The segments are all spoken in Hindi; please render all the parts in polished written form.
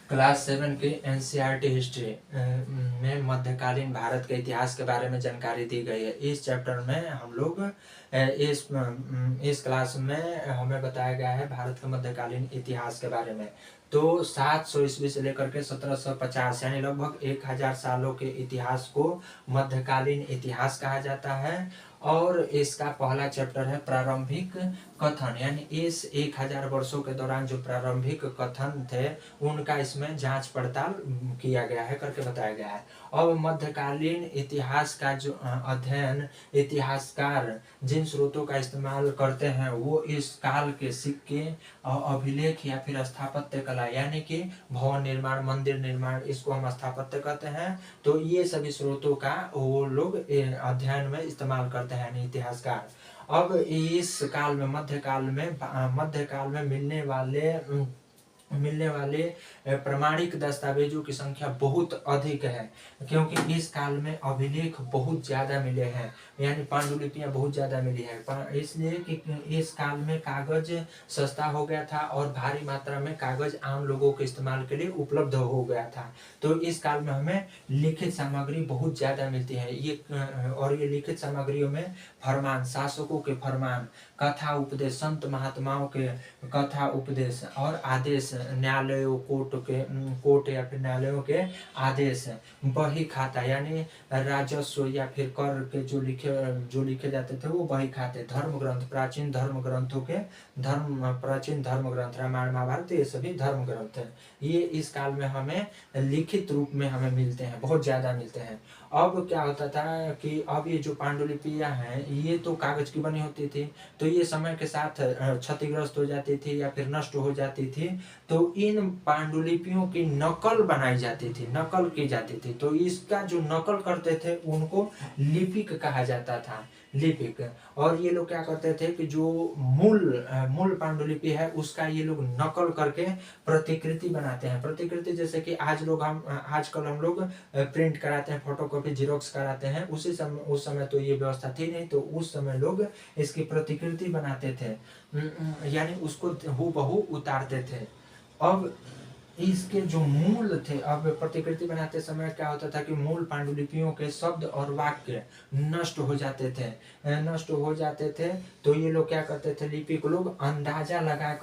क्लास 7 की एनसीईआरटी हिस्ट्री में मध्यकालीन भारत के इतिहास के बारे में जानकारी दी गई है। इस चैप्टर में हम लोग इस क्लास में हमें बताया गया है भारत के मध्यकालीन इतिहास के बारे में। तो 700 ईस्वी से लेकर के 1750 यानी लगभग 1000 सालों के इतिहास को मध्यकालीन इतिहास कहा जाता है। और इसका पहला चैप्टर है प्रारंभिक कथन, यानी इस 1000 वर्षों के दौरान जो प्रारंभिक कथन थे उनका इसमें जांच पड़ताल किया गया है, करके बताया गया है। अब मध्यकालीन इतिहास का जो अध्ययन इतिहासकार जिन स्रोतों का इस्तेमाल करते हैं वो इस काल के सिक्के, अभिलेख या फिर स्थापत्य कला यानी कि भवन निर्माण, मंदिर निर्माण, इसको हम स्थापत्य कहते हैं। तो ये सभी स्रोतों का वो लोग अध्ययन में इस्तेमाल करते हैं यानी इतिहासकार। अब इस काल में मध्यकाल में मिलने वाले प्रमाणिक दस्तावेजों की संख्या बहुत अधिक है, क्योंकि इस काल में अभिलेख बहुत ज्यादा मिले हैं, यानी पांडुलिपियां बहुत ज्यादा मिली है। इसलिए कि इस काल में कागज सस्ता हो गया था और भारी मात्रा में कागज आम लोगों के इस्तेमाल के लिए उपलब्ध हो गया था। तो इस काल में हमें लिखित सामग्री बहुत ज्यादा मिलती है। ये लिखित सामग्रियों में फरमान, शासकों के फरमान, कथा उपदेश, संत महात्माओं के कथा उपदेश और आदेश, न्यायालयों कोर्ट या फिर न्यायालयों के आदेश, बही खाता यानी राजस्व या फिर कर के जो लिखे जाते थे वो बही खाते, धर्म ग्रंथ, प्राचीन धर्म ग्रंथ रामायण महाभारत, ये सभी धर्म ग्रंथ है। ये इस काल में हमें लिखित रूप में हमें मिलते हैं, बहुत ज्यादा मिलते हैं। अब क्या होता था कि अब ये जो पांडुलिपियां हैं ये तो कागज की बनी होती थी, तो ये समय के साथ क्षतिग्रस्त हो जाती थी या फिर नष्ट हो जाती थी। तो इन पांडुलिपियों की नकल बनाई जाती थी, नकल की जाती थी। तो इसका जो नकल करते थे उनको लिपिक कहा जाता था, लिपिक। और ये लोग क्या करते थे कि जो मूल पांडुलिपि है उसका ये लोग नकल करके प्रतिकृति बनाते हैं। प्रतिकृति जैसे कि आजकल हम लोग प्रिंट कराते हैं, फोटोकॉपी जेरोक्स कराते हैं, उस समय तो ये व्यवस्था थी नहीं, तो उस समय लोग इसकी प्रतिकृति बनाते थे, यानी उसको हूबहू उतारते थे। अब इसके जो मूल थे, अब प्रतिकृति बनाते समय क्या होता था कि मूल पांडुलिपियों के शब्द और वाक्य नष्ट हो जाते थे। तो ये लोग क्या करते थे, लिपिक लोग अंदाजा लगा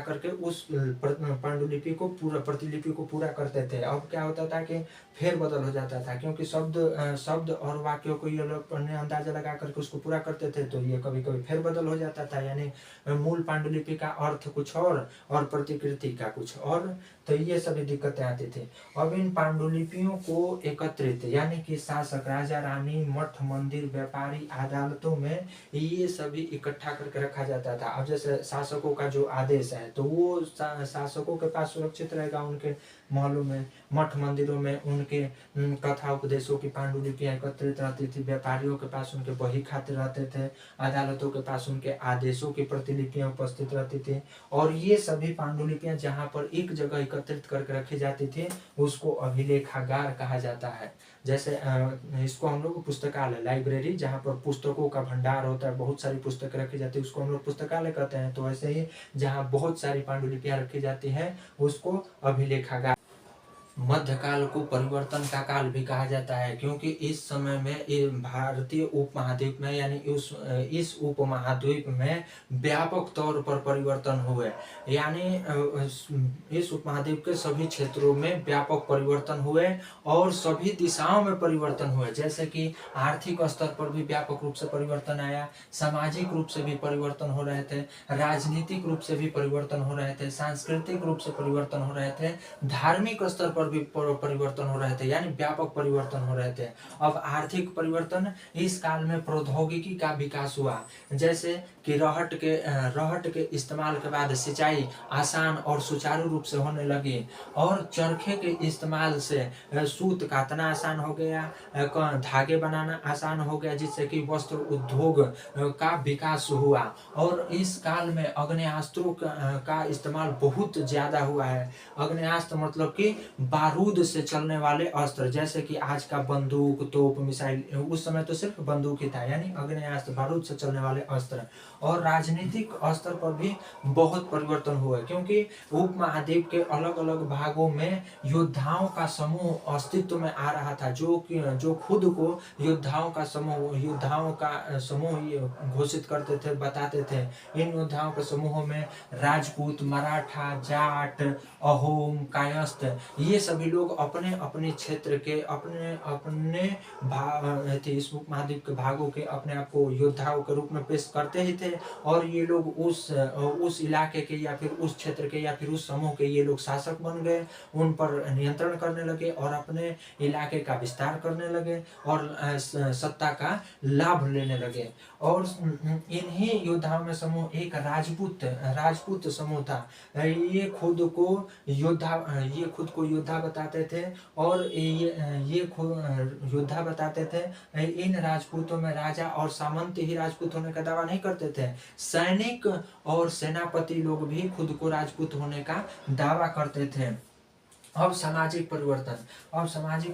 करके उस पांडुलिपि को प्रतिलिपि को पूरा करते थे। अब क्या होता था कि फेरबदल हो जाता था, क्योंकि शब्द और वाक्यों को ये लोग अंदाजा लगा करके उसको पूरा करते थे, तो ये कभी कभी फेरबदल हो जाता था, यानी मूल पांडुलिपि का अर्थ कुछ और प्रतिकृति का कुछ और। तो ये सभी दिक्कतें आती थी। अब इन पांडुलिपियों को एकत्रित यानी कि शासक, राजा रानी, मठ मंदिर, व्यापारी, अदालतों में ये सभी इकट्ठा करके रखा जाता था। अब जैसे शासकों का जो आदेश है तो वो शासकों के पास सुरक्षित रहेगा, उनके महलों में, मठ मंदिरों में उनके कथा उपदेशों की पांडुलिपियां एकत्रित रहती थी, व्यापारियों के पास उनके बही खाते रहते थे, अदालतों के पास उनके आदेशों की प्रतिलिपियां उपस्थित रहती थी। और ये सभी पांडुलिपियां जहाँ पर एक जगह एकत्रित करके रखी जाती थी उसको अभिलेखागार कहा जाता है। जैसे इसको हम लोग पुस्तकालय, लाइब्रेरी, जहाँ पर पुस्तकों का भंडार होता है, बहुत सारी पुस्तकें रखी जाती है, उसको हम लोग पुस्तकालय कहते हैं। तो ऐसे ही जहाँ बहुत सारी पांडुलिपियां रखी जाती हैं उसको अभिलेखागार। मध्यकाल को परिवर्तन का काल भी कहा जाता है, क्योंकि इस समय में भारतीय उपमहाद्वीप में यानी इस उपमहाद्वीप में व्यापक तौर पर परिवर्तन हुए, यानी इस उपमहाद्वीप के सभी क्षेत्रों में व्यापक परिवर्तन हुए और सभी दिशाओं में परिवर्तन हुए। जैसे कि आर्थिक स्तर पर भी व्यापक रूप से परिवर्तन आया, सामाजिक रूप से भी परिवर्तन हो रहे थे, राजनीतिक रूप से भी परिवर्तन हो रहे थे, सांस्कृतिक रूप से परिवर्तन हो रहे थे, धार्मिक स्तर पर भी परिवर्तन हो रहे थे, यानी व्यापक परिवर्तन हो रहे थे। अब आर्थिक परिवर्तन, इस काल में प्रौद्योगिकी का विकास हुआ, जैसे कि रहट के इस्तेमाल के बाद सिंचाई आसान और सुचारू रूप से होने लगी, और चरखे के इस्तेमाल से सूत काटना आसान हो गया, धागे बनाना आसान हो गया, जिससे कि वस्त्र उद्योग का विकास हुआ। और इस काल में आग्नेयास्त्रों का इस्तेमाल बहुत ज्यादा हुआ है। आग्नेयास्त्र मतलब कि बारूद से चलने वाले अस्त्र, जैसे कि आज का बंदूक, तोप, मिसाइल, उस समय तो सिर्फ बंदूक ही था, यानी आग्नेयास्त्र बारूद से चलने वाले अस्त्र। और राजनीतिक स्तर पर भी बहुत परिवर्तन हुआ है, क्योंकि उपमहाद्वीप के अलग अलग भागों में योद्धाओं का समूह अस्तित्व में आ रहा था, जो खुद को योद्धाओं का समूह ये घोषित करते थे, बताते थे। इन योद्धाओं के समूहों में राजपूत, मराठा, जाट, अहोम, कायस्थ, ये सभी लोग अपने अपने क्षेत्र के अपने अपने इस उपमहाद्वीप के भागों के अपने आप को योद्धाओं के रूप में पेश करते ही थे। और ये लोग उस इलाके के या फिर उस क्षेत्र के या फिर उस समूह के ये लोग शासक बन गए, उन पर नियंत्रण करने लगे और अपने इलाके का विस्तार करने लगे और सत्ता का लाभ लेने लगे। और इन्हीं योद्धाओं में समूह एक राजपूत समूह था। ये खुद को योद्धा बताते थे और ये खुद योद्धा बताते थे। इन राजपूतों में राजा और सामंत ही राजपूत होने का दावा नहीं करते थे, सैनिक और सेनापति लोग भी खुद को राजपूत होने का दावा करते थे। अब सामाजिक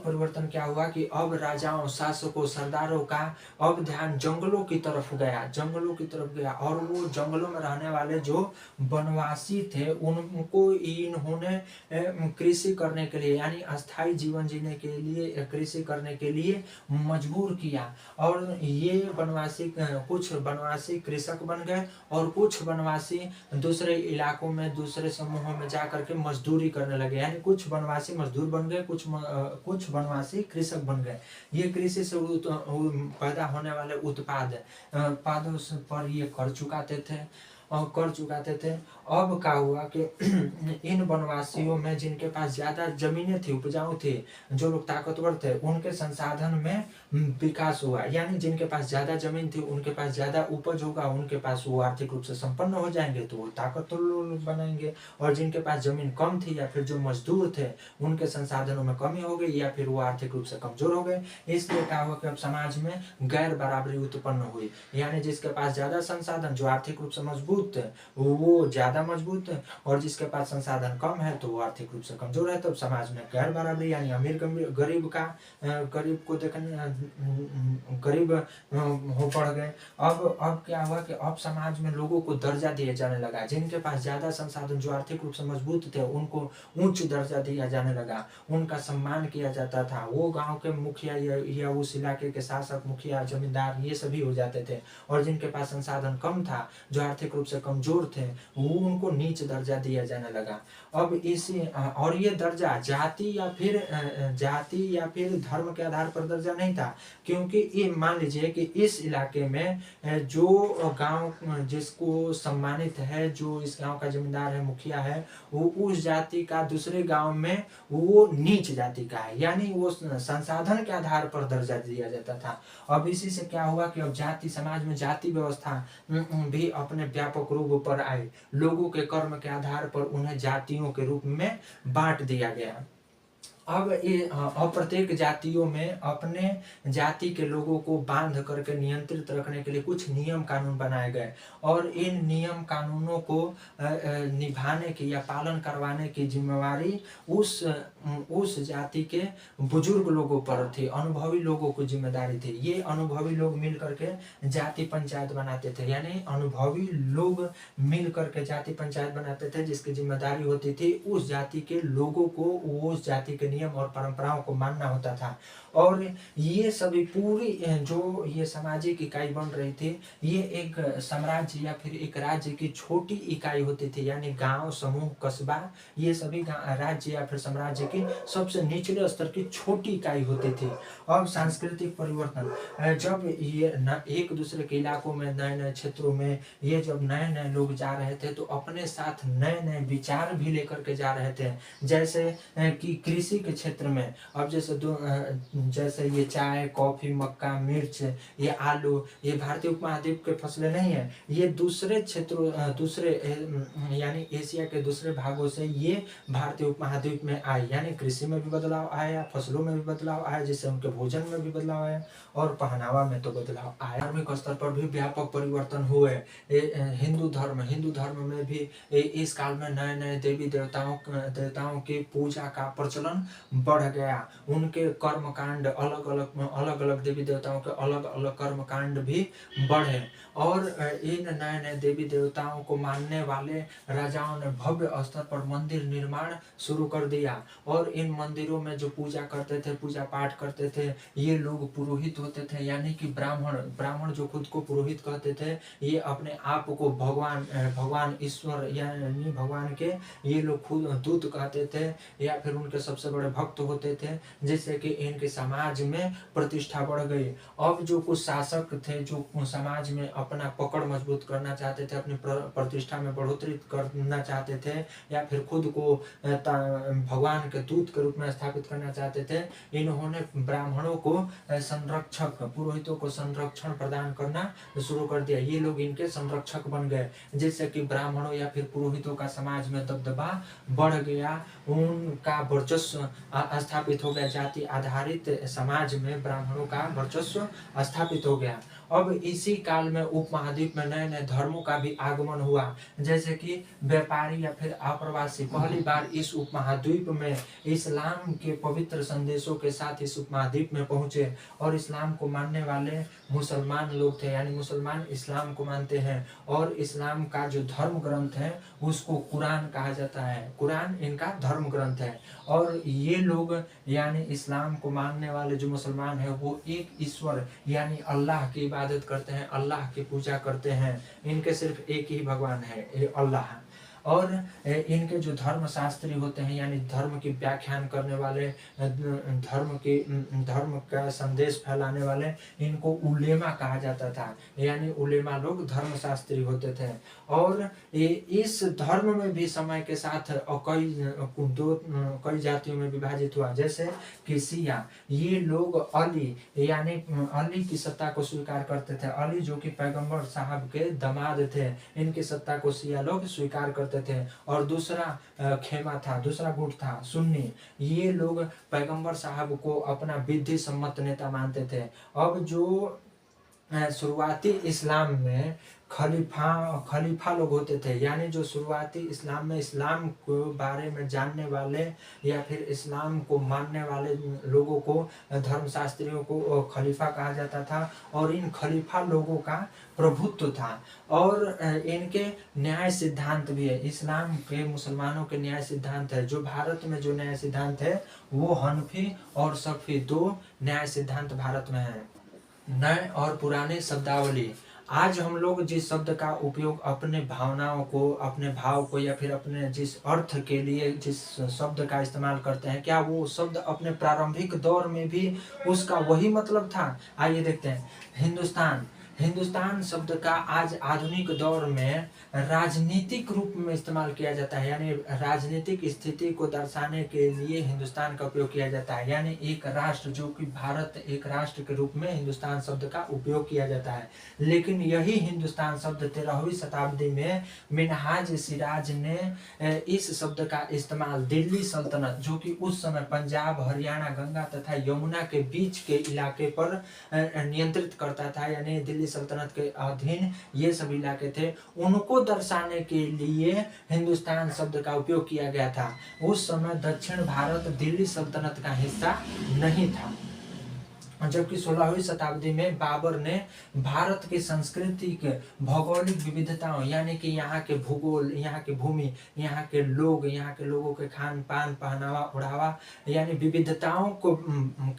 परिवर्तन क्या हुआ कि अब राजाओं, शासकों, सरदारों का अब ध्यान जंगलों की तरफ गया और वो जंगलों में रहने वाले जो वनवासी थे उनको इन्होंने कृषि करने के लिए यानी अस्थायी जीवन जीने के लिए कृषि करने के लिए मजबूर किया। और ये कुछ वनवासी कृषक बन गए और कुछ वनवासी दूसरे इलाकों में, दूसरे समूहों में जा करके मजदूरी करने लगे, यानी कुछ वनवासी मजदूर बन गए, कुछ वनवासी कृषक बन गए। ये कृषि से पैदा होने वाले उत्पादों पर ये कर चुकाते थे। अब क्या हुआ कि इन वनवासियों में जिनके पास ज्यादा जमीनें थी, उपजाऊ थे, जो लोग ताकतवर थे, उनके संसाधन में विकास हुआ। यानी जिनके पास ज्यादा जमीन थी, उनके पास ज्यादा उपज होगा, उनके पास वो आर्थिक रूप से संपन्न हो जाएंगे तो वो ताकतवर बनेंगे। और जिनके पास जमीन कम थी या फिर जो मजदूर थे उनके संसाधनों में कमी हो गई या फिर वो आर्थिक रूप से कमजोर हो गए। इसलिए क्या हुआ कि अब समाज में गैर बराबरी उत्पन्न हुई, यानी जिसके पास ज्यादा संसाधन, जो आर्थिक रूप से मजबूत थे, वो ज्यादा मजबूत है, और जिसके पास संसाधन कम है तो वो आर्थिक रूप से कमजोर है। तो समाज में गैर बराबरी यानी अमीर गरीब को देखने गरीब हो पड़ गए। अब क्या हुआ कि अब समाज में लोगों को दर्जा दिया जाने लगा। जिनके पास ज्यादा संसाधन, जो आर्थिक रूप से मजबूत थे, उनको उच्च दर्जा दिया जाने लगा, उनका सम्मान किया जाता था। वो गांव के मुखिया या उस इलाके के शासक, मुखिया, जमींदार, ये सभी हो जाते थे। और जिनके पास संसाधन कम था, जो आर्थिक रूप से कमजोर थे, वो उनको नीच दर्जा दिया जाने लगा। अब और ये दर्जा जाति या फिर धर्म के आधार पर दर्जा नहीं था, क्योंकि ये मान लीजिए कि इस इलाके में जो गांव जिसको सम्मानित है, जो इस गांव का जमींदार है, मुखिया है, वो उस जाति का दूसरे गांव में वो नीच जाति का है, यानी वो संसाधन के आधार पर दर्जा दिया जाता था। अब इसी से क्या हुआ कि अब समाज में जाति व्यवस्था भी अपने व्यापक रूप पर आई। लोगों के कर्म के आधार पर उन्हें जातियों के रूप में बांट दिया गया। अब प्रत्येक जातियों में अपने जाति के लोगों को बांध करके नियंत्रित रखने के लिए कुछ नियम कानून बनाए गए, और इन नियम कानूनों को निभाने की या पालन करवाने की जिम्मेवारी उस जाति के बुजुर्ग लोगों पर थी, अनुभवी लोगों की जिम्मेदारी थी। ये अनुभवी लोग मिल करके जाति पंचायत बनाते थे, यानी अनुभवी लोग मिल करके जाति पंचायत बनाते थे, जिसकी जिम्मेदारी होती थी उस जाति के लोगों को उस जाति के नियम और परंपराओं को मानना होता था। और ये सभी पूरी जो ये सामाजिक इकाई बन रही थी, ये एक साम्राज्य या फिर एक राज्य की छोटी इकाई होती थी, यानी गांव, समूह, कस्बा, ये सभी राज्य या फिर साम्राज्य की सबसे निचले स्तर की छोटी इकाई होती थी। अब सांस्कृतिक परिवर्तन, जब ये एक दूसरे के इलाकों में, नए नए क्षेत्रों में ये जब नए नए लोग जा रहे थे तो अपने साथ नए नए विचार भी लेकर के जा रहे थे। जैसे कि कृषि के क्षेत्र में अब जैसे ये चाय, कॉफी, मक्का, मिर्च, ये आलू, ये भारतीय उपमहाद्वीप के फसलें नहीं है, ये दूसरे क्षेत्रों यानी एशिया के दूसरे भागों से ये भारतीय उपमहाद्वीप में आई। यानी कृषि में भी बदलाव आया, फसलों में भी बदलाव आया, जिससे उनके भोजन में भी बदलाव आया और पहनावा में तो बदलाव आया। धार्मिक स्तर पर भी व्यापक परिवर्तन हुए। हिंदू धर्म में भी इस काल में नए नए देवी देवताओं की पूजा का प्रचलन बढ़ गया। उनके कर्म कांड अलग अलग देवी देवताओं के अलग अलग कर्म कांड भी बढ़े और इन नए नए देवी देवताओं को मानने वाले राजाओं ने भव्य स्तर पर मंदिर निर्माण शुरू कर दिया और इन मंदिरों में जो पूजा करते थे, पूजा पाठ करते थे, ये लोग पुरोहित होते थे, यानी कि ब्राह्मण जो खुद को पुरोहित कहते थे, ये अपने आप को भगवान ईश्वर यानी भगवान के ये लोग खुद दूत कहते थे या फिर उनके सबसे बड़े भक्त होते थे, जिससे कि इनके समाज में प्रतिष्ठा बढ़ गई। अब जो कुछ शासक थे जो समाज में अपना पकड़ मजबूत करना चाहते थे, अपनी प्रतिष्ठा में बढ़ोतरी करना चाहते थे या फिर खुद को भगवान के दूत के रूप में स्थापित करना चाहते थे, इन्होंने ब्राह्मणों को संरक्षक, पुरोहितों को संरक्षण प्रदान करना शुरू कर दिया। ये लोग इनके संरक्षक बन गए, जिससे कि ब्राह्मणों या फिर पुरोहितों का समाज में दबदबा बढ़ गया, उनका वर्चस्व स्थापित हो गया। जाति आधारित समाज में ब्राह्मणों का वर्चस्व स्थापित हो गया। अब इसी काल में उपमहाद्वीप में नए नए धर्मों का भी आगमन हुआ, जैसे कि व्यापारी या फिर अप्रवासी पहली बार इस उपमहाद्वीप में इस्लाम के पवित्र संदेशों के साथ इस उपमहाद्वीप में पहुंचे और इस्लाम को मानने वाले मुसलमान लोग थे, यानी मुसलमान इस्लाम को मानते हैं और इस्लाम का जो धर्म ग्रंथ है उसको कुरान कहा जाता है। कुरान इनका धर्म ग्रंथ है और ये लोग यानी इस्लाम को मानने वाले जो मुसलमान है वो एक ईश्वर यानी अल्लाह की इबादत करते हैं, अल्लाह की पूजा करते हैं। इनके सिर्फ एक ही भगवान है, ये अल्लाह। और इनके जो धर्म शास्त्री होते हैं यानी धर्म की व्याख्यान करने वाले, धर्म का संदेश फैलाने वाले, इनको उलेमा कहा जाता था, यानी उलेमा लोग धर्म शास्त्री होते थे। और इस धर्म में भी समय के साथ कई जातियों में विभाजित हुआ, जैसे कि शिया, ये लोग अली यानी अली की सत्ता को स्वीकार करते थे। अली जो कि पैगंबर साहब के दामाद थे, इनकी सत्ता को शिया लोग स्वीकार करते थे। और दूसरा खेमा था, दूसरा गुट था सुन्नी, ये लोग पैगंबर साहब को अपना विधि सम्मत नेता मानते थे। अब जो शुरुआती इस्लाम में खलीफा लोग होते थे, यानी जो शुरुआती इस्लाम में इस्लाम के बारे में जानने वाले या फिर इस्लाम को मानने वाले लोगों को, धर्मशास्त्रियों को खलीफा कहा जाता था और इन खलीफा लोगों का प्रभुत्व था और इनके न्याय सिद्धांत भी है। इस्लाम के मुसलमानों के न्याय सिद्धांत है। जो भारत में जो न्याय सिद्धांत है वो हनफी और शफी दो न्याय सिद्धांत भारत में है। नए और पुराने शब्दावली, आज हम लोग जिस शब्द का उपयोग अपने भावनाओं को, अपने भाव को या फिर अपने जिस अर्थ के लिए जिस शब्द का इस्तेमाल करते हैं, क्या वो शब्द अपने प्रारंभिक दौर में भी उसका वही मतलब था? आइए देखते हैं। हिंदुस्तान शब्द का आज आधुनिक दौर में राजनीतिक रूप में इस्तेमाल किया जाता है, यानी राजनीतिक स्थिति को दर्शाने के लिए हिंदुस्तान का उपयोग किया जाता है, यानी एक राष्ट्र जो कि भारत एक राष्ट्र के रूप में हिंदुस्तान शब्द का उपयोग किया जाता है। लेकिन यही हिंदुस्तान शब्द 13वीं शताब्दी में मिनहाज सिराज ने इस शब्द का इस्तेमाल दिल्ली सल्तनत, जो कि उस समय पंजाब, हरियाणा, गंगा तथा यमुना के बीच के इलाके पर नियंत्रित करता था, यानी दिल्ली सल्तनत के अधीन ये सब इलाके थे, उनको दर्शाने के लिए हिंदुस्तान शब्द का उपयोग किया गया था। उस समय दक्षिण भारत दिल्ली सल्तनत का हिस्सा नहीं था। जबकि 16वीं शताब्दी में बाबर ने भारत की सांस्कृतिक भौगोलिक विविधताओं, यानी कि यहाँ के भूगोल, यहाँ की भूमि, यहाँ के लोगों के खान पान, पहनावा ओढ़ावा, यानी विविधताओं को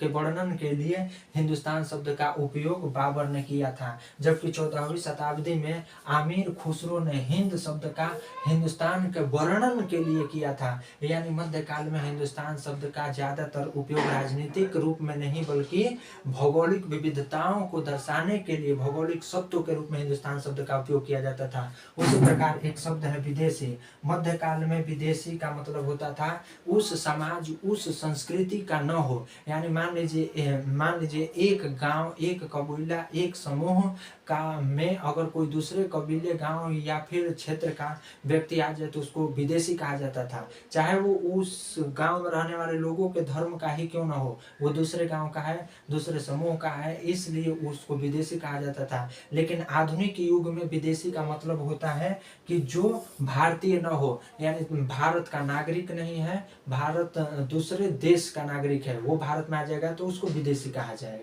के वर्णन के लिए हिंदुस्तान शब्द का उपयोग बाबर ने किया था। जबकि 14वीं शताब्दी में आमिर खुसरो ने हिंद शब्द का हिंदुस्तान के वर्णन के लिए किया था, यानी मध्यकाल में हिंदुस्तान शब्द का ज्यादातर उपयोग राजनीतिक रूप में नहीं बल्कि भौगोलिक विविधताओं को दर्शाने के लिए, भौगोलिक सत्यों के रूप में हिंदुस्तान शब्द का उपयोग किया जाता था। उसी प्रकार एक शब्द है विदेशी। मध्यकाल में विदेशी का मतलब होता था उस समाज, उस संस्कृति का न हो, यानी मान लीजिए एक गांव, एक कबीला, एक समूह का में अगर कोई दूसरे कबीले, गांव या फिर क्षेत्र का व्यक्ति आ जाए तो उसको विदेशी कहा जाता था, चाहे वो उस गांव में रहने वाले लोगों के धर्म का ही क्यों न हो। वो दूसरे गांव का है, दूसरे दूसरे समूह का है, इसलिए उसको विदेशी कहा जाता था। लेकिन आधुनिक युग में विदेशी का मतलब होता है कि जो भारतीय न हो, यानी भारत का नागरिक नहीं है, भारत दूसरे देश का नागरिक है, वो भारत में आ जाएगा तो उसको विदेशी कहा जाएगा।